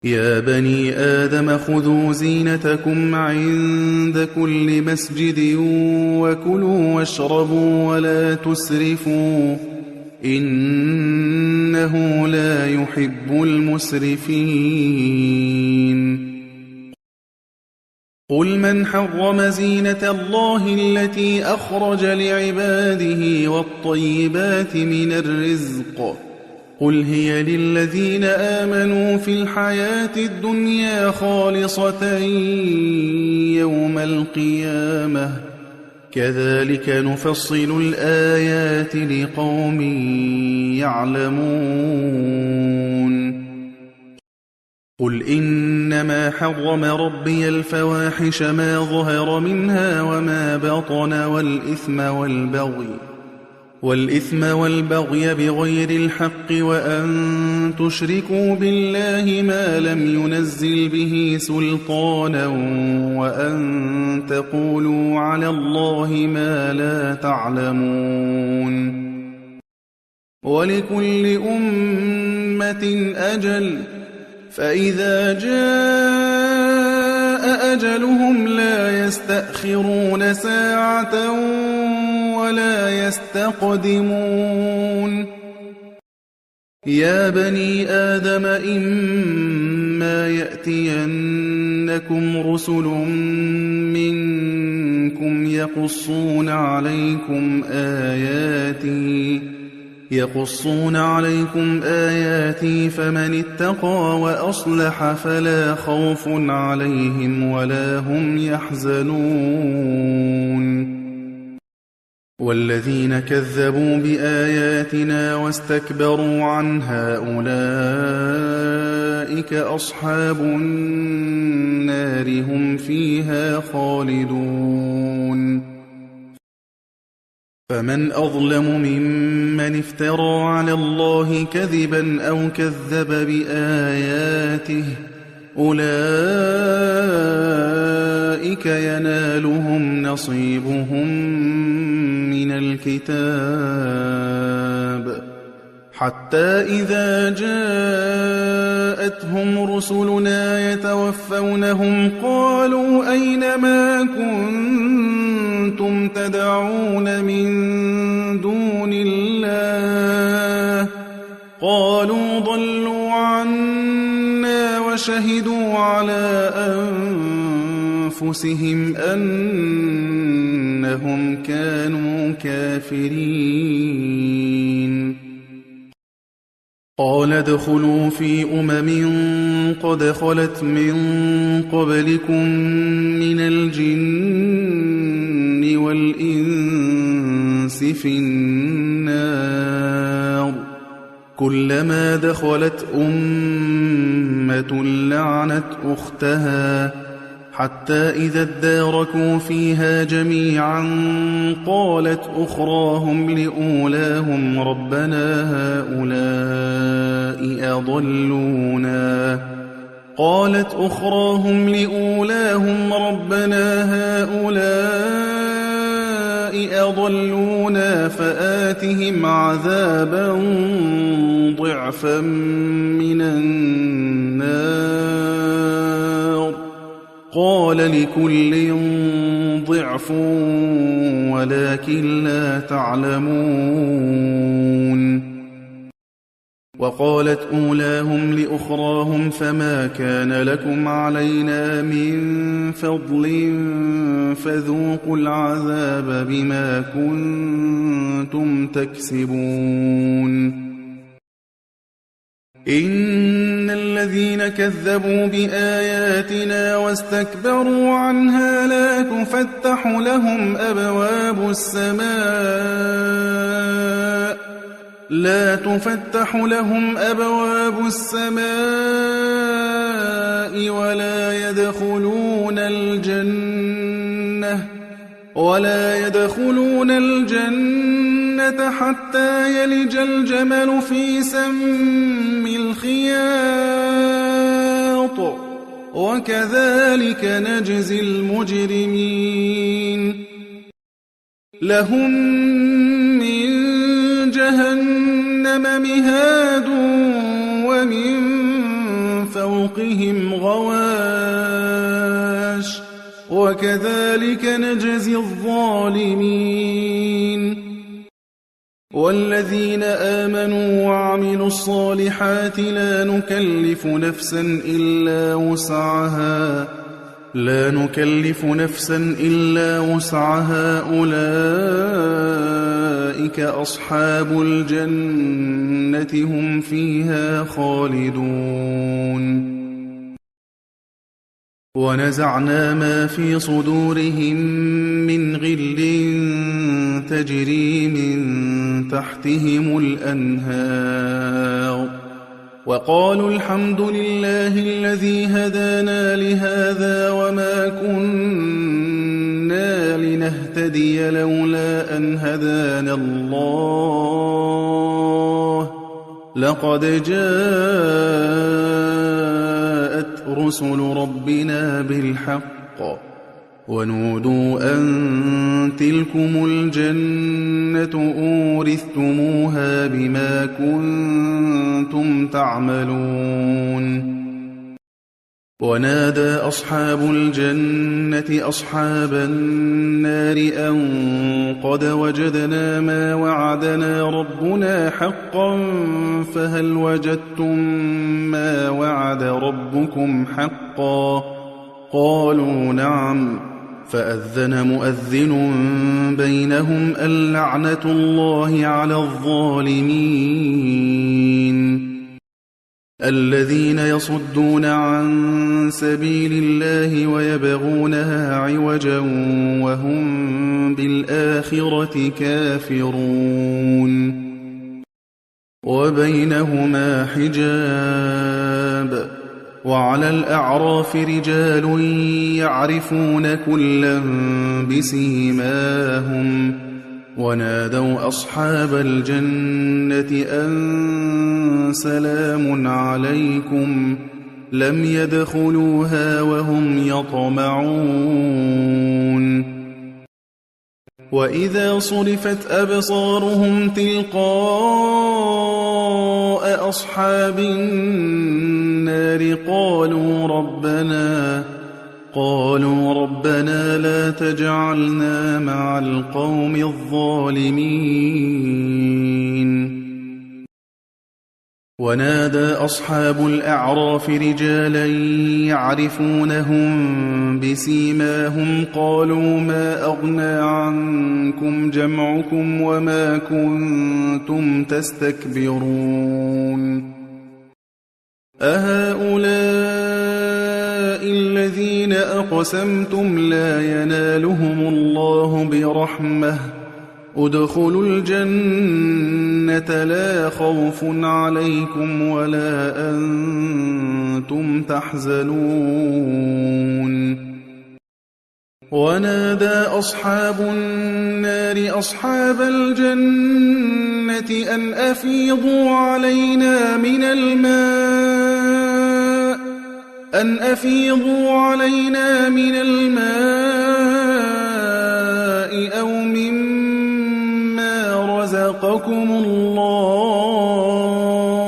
يا بني آدم خذوا زينتكم عند كل مسجد وكلوا واشربوا ولا تسرفوا إنه لا يحب المسرفين قل من حرم زينة الله التي أخرج لعباده والطيبات من الرزق قل هي للذين آمنوا في الحياة الدنيا خالصة يوم القيامة كذلك نفصل الآيات لقوم يعلمون قل إنما حرم ربي الفواحش ما ظهر منها وما بطن والإثم والبغي بغير الحق وأن تشركوا بالله ما لم ينزل به سلطانا وأن تقولوا على الله ما لا تعلمون ولكل أمة أجل فإذا جاء أجلهم لا يستأخرون ساعة ولا يستقدمون يا بني آدم إما يأتينكم رسل منكم يقصون عليكم آياتي فمن اتقى وأصلح فلا خوف عليهم ولا هم يحزنون والذين كذبوا بآياتنا واستكبروا عنها أولئك أصحاب النار هم فيها خالدون فمن أظلم ممن افترى على الله كذبا أو كذب بآياته أولئك ينالهم نصيبهم من الكتاب حتى إذا جاءتهم رسلنا يتوفونهم قالوا أين ما كنتم تدعون من دون الله قالوا ضلوا عنا وشهدوا على أنفسهم أنهم كانوا كافرين قال ادخلوا في قد خلت من قبلكم من الجن والإنس في النار كلما دخلت أمة لعنت أختها حتى إذا اداركوا فيها جميعا قالت أخراهم لأولاهم ربنا هؤلاء أضلونا فآتهم عذابا ضعفا من النار قال لكل ضعف ولكن لا تعلمون وقالت أولاهم لأخراهم فما كان لكم علينا من فضل فذوقوا العذاب بما كنتم تكسبون إن الذين كذبوا بآياتنا واستكبروا عنها لا تفتح لهم أبواب السماء ولا يدخلون الجنة حتى يلج الجمل في سم الخياط وكذلك نجزي المجرمين لهم من جهنم مهاد ومن فوقهم فوقهم غواش وكذلك نجزي الظالمين والذين آمنوا وعملوا الصالحات لا نكلف نفسا إلا وسعها أولئك أصحاب الجنة هم فيها خالدون ونزعنا ما في صدورهم من غل تجري من تحتهم الأنهار وقالوا الحمد لله الذي هدانا لهذا وما كنا لنهتدي لولا أن هدانا الله لقد جاءت رسل ربنا بالحق ونودوا أن تلكم الجنة أورثتموها بما كنتم تعملون ونادى أصحاب الجنة أصحاب النار أن قد وجدنا ما وعدنا ربنا حقا فهل وجدتم ما وعد ربكم حقا قالوا نعم فأذن مؤذن بينهم اللعنة الله على الظالمين الذين يصدون عن سبيل الله ويبغونها عوجا وهم بالآخرة كافرون وبينهما حجاب وعلى الأعراف رجال يعرفون كلا بسيماهم ونادوا أصحاب الجنة أن سلام عليكم لم يدخلوها وهم يطمعون وإذا صرفت أبصارهم تلقاء أصحاب النار قالوا ربنا لا تجعلنا مع القوم الظالمين ونادى أصحاب الأعراف رجالا يعرفونهم بسيماهم قالوا ما أغنى عنكم جمعكم وما كنتم تستكبرون أهؤلاء الذين أقسمتم لا ينالهم الله برحمة ادخلوا الجنة لا خوف عليكم ولا أنتم تحزنون ونادى أصحاب النار أصحاب الجنة أن أفيضوا علينا من الماء أو مما رزقكم الله